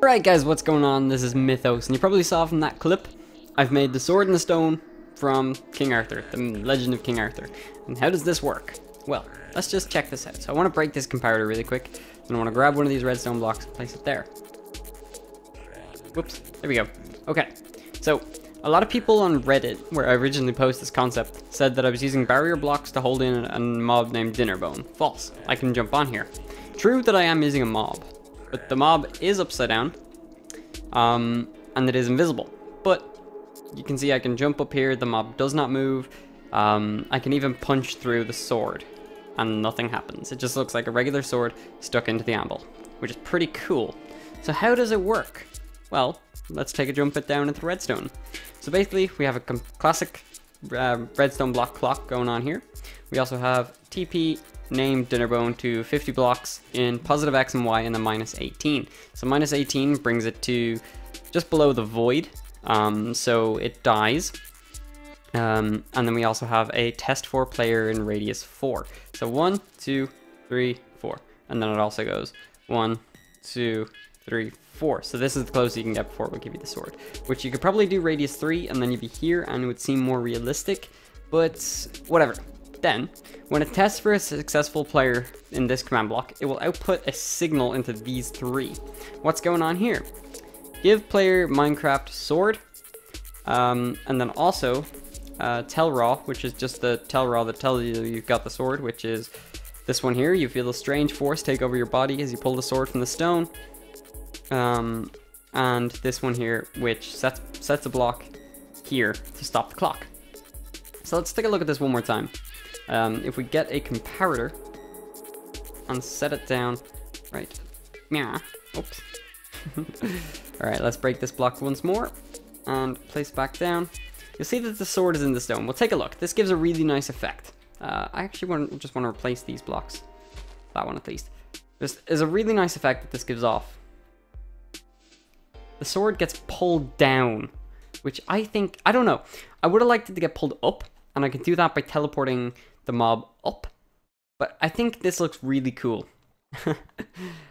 Alright guys, what's going on? This is Mythos, and you probably saw from that clip, I've made the Sword in the Stone from King Arthur, the Legend of King Arthur. And how does this work? Well, let's just check this out. So I want to break this comparator really quick, and I want to grab one of these redstone blocks and place it there. Whoops, there we go. Okay, so a lot of people on Reddit, where I originally posted this concept, said that I was using barrier blocks to hold in a mob named Dinnerbone. False, I can jump on here. True that I am using a mob, but the mob is upside down, and it is invisible. But you can see I can jump up here, the mob does not move. I can even punch through the sword, and nothing happens. It just looks like a regular sword stuck into the anvil, which is pretty cool. So how does it work? Well, let's take a jump it down into redstone. So basically, we have a classic redstone block clock going on here. We also have TP named Dinnerbone to 50 blocks in positive X and Y and then minus 18. So minus 18 brings it to just below the void, so it dies. And then we also have a test for player in radius 4. So 1, 2, 3, 4. And then it also goes 1, 2, 3, 4. So this is the closest you can get before it will give you the sword. Which you could probably do radius 3 and then you'd be here and it would seem more realistic. But whatever. Then, when it tests for a successful player in this command block, it will output a signal into these three. What's going on here? Give player Minecraft sword, and then also tell raw, which is just the tell raw that tells you you've got the sword, which is this one here. You feel a strange force take over your body as you pull the sword from the stone. And this one here, which sets a block here to stop the clock. So let's take a look at this one more time. If we get a comparator and set it down, right, oops. Alright, let's break this block once more and place it back down. You'll see that the sword is in the stone. We'll take a look. This gives a really nice effect. I actually just want to replace these blocks. That one at least. There's a really nice effect that this gives off. The sword gets pulled down, which I don't know. I would have liked it to get pulled up, and I can do that by teleporting the mob up, but I think this looks really cool.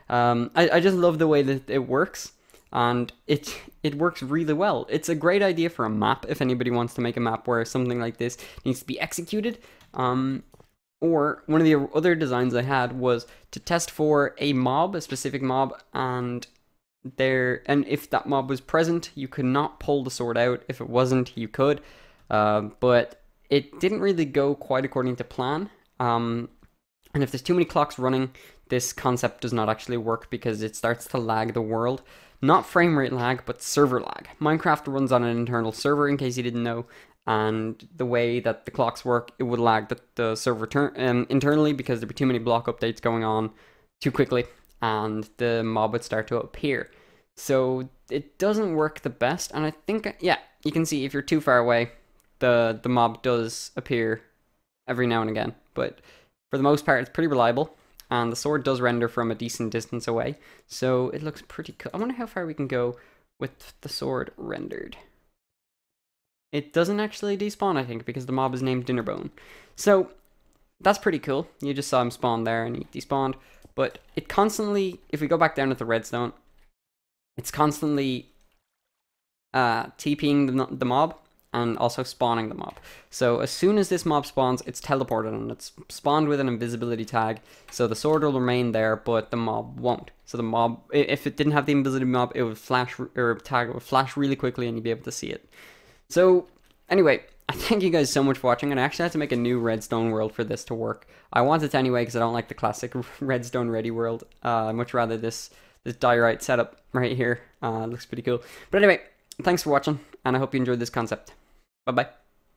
I just love the way that it works, and it works really well. It's a great idea for a map if anybody wants to make a map where something like this needs to be executed. Or one of the other designs I had was to test for a mob, a specific mob, and if that mob was present, you could not pull the sword out. If it wasn't, you could, but it didn't really go quite according to plan. And if there's too many clocks running, this concept does not actually work because it starts to lag the world. Not frame rate lag, but server lag. Minecraft runs on an internal server, in case you didn't know, and the way that the clocks work, it would lag the server internally because there'd be too many block updates going on too quickly, and the mob would start to appear. So it doesn't work the best, and I think, yeah, you can see if you're too far away, the mob does appear every now and again, but for the most part it's pretty reliable, and the sword does render from a decent distance away, so it looks pretty cool. I wonder how far we can go with the sword rendered. It doesn't actually despawn, I think, because the mob is named Dinnerbone. So that's pretty cool. You just saw him spawn there and he despawned, but it constantly, if we go back down to the redstone, it's constantly TPing the mob and also spawning the mob. So as soon as this mob spawns, it's teleported and it's spawned with an invisibility tag, so the sword will remain there, but the mob won't. So the mob, if it didn't have the invisibility mob, it would flash, or tag would flash really quickly and you'd be able to see it. So anyway, I thank you guys so much for watching, and I actually had to make a new redstone world for this to work. I want it anyway because I don't like the classic redstone ready world. I'd much rather this diorite setup right here. Looks pretty cool. But anyway, thanks for watching, and I hope you enjoyed this concept. Bye-bye.